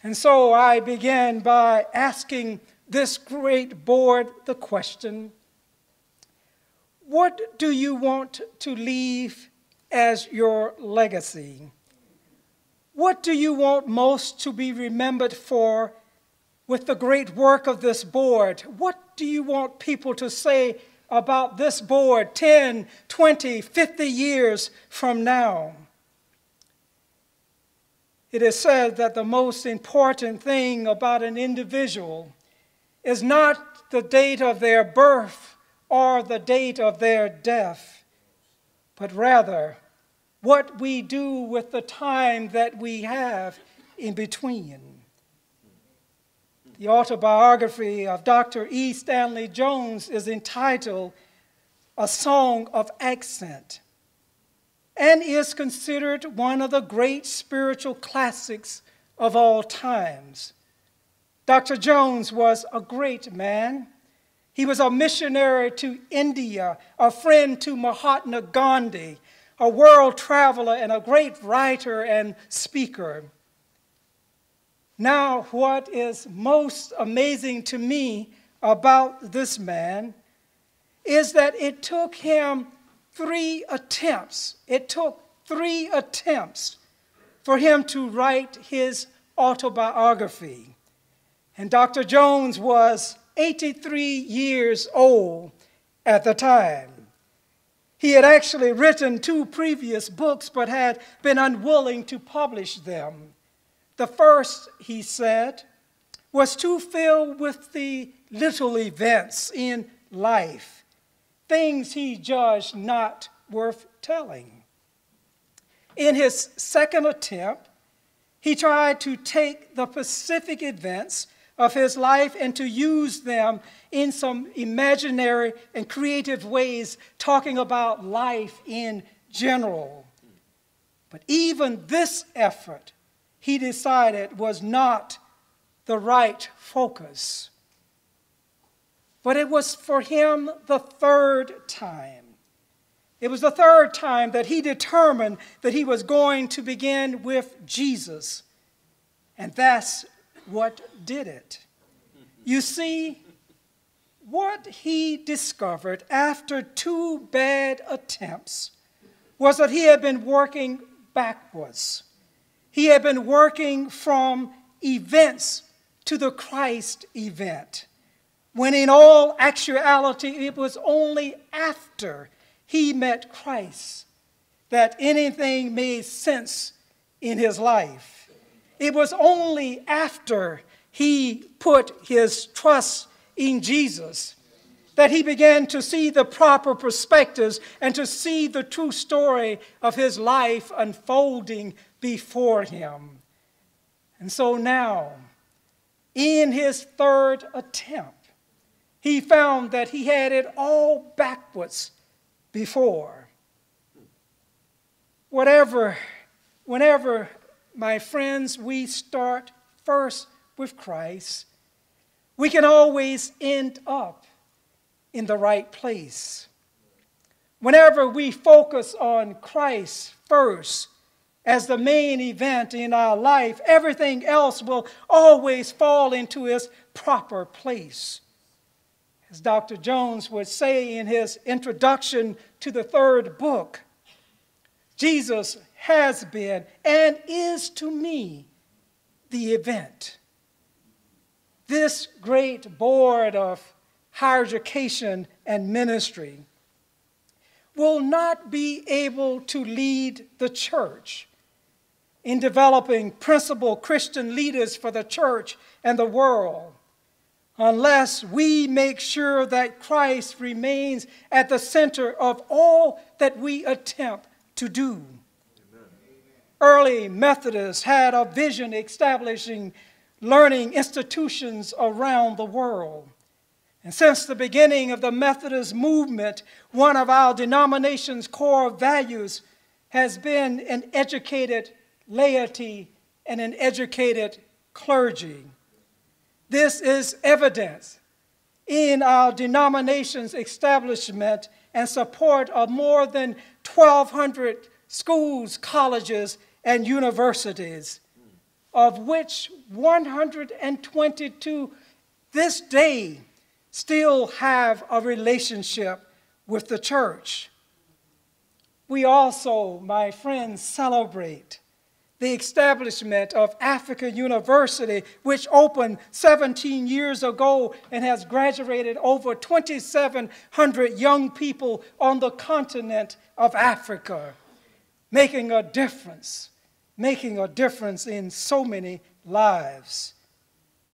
And so I began by asking this great board the question, what do you want to leave as your legacy? What do you want most to be remembered for with the great work of this board? What do you want people to say about this board 10, 20, 50 years from now? It is said that the most important thing about an individual is not the date of their birth or the date of their death, but rather what we do with the time that we have in between. The autobiography of Dr. E. Stanley Jones is entitled A Song of Ascent, and is considered one of the great spiritual classics of all times. Dr. Jones was a great man. He was a missionary to India, a friend to Mahatma Gandhi, a world traveler, and a great writer and speaker. Now, what is most amazing to me about this man is that it took him 3 attempts. It took 3 attempts for him to write his autobiography. And Dr. Jones was 83 years old at the time. He had actually written 2 previous books, but had been unwilling to publish them. The first, he said, was too filled with the little events in life, things he judged not worth telling. In his second attempt, he tried to take the specific events of his life and to use them in some imaginary and creative ways, talking about life in general. But even this effort, he decided, was not the right focus. But it was for him the 3rd time. It was the 3rd time that he determined that he was going to begin with Jesus. And that's what did it. You see, what he discovered after 2 bad attempts was that he had been working backwards. He had been working from events to the Christ event, when in all actuality it was only after he met Christ that anything made sense in his life. It was only after he put his trust in Jesus that he began to see the proper perspectives and to see the true story of his life unfolding before him. And so now, in his 3rd attempt, he found that he had it all backwards before. Whenever, my friends, we start first with Christ, we can always end up in the right place. Whenever we focus on Christ first as the main event in our life, everything else will always fall into its proper place. As Dr. Jones would say in his introduction to the 3rd book, Jesus has been and is to me the event. This great board of higher education and ministry will not be able to lead the church in developing principled Christian leaders for the church and the world unless we make sure that Christ remains at the center of all that we attempt to do. Amen. Early Methodists had a vision establishing learning institutions around the world. And since the beginning of the Methodist movement, one of our denomination's core values has been an educated laity and an educated clergy. This is evidence in our denomination's establishment and support of more than 1,200 schools, colleges, and universities. of which 122 this day still have a relationship with the church. We also, my friends, celebrate the establishment of Africa University, which opened 17 years ago and has graduated over 2,700 young people on the continent of Africa, making a difference in so many lives.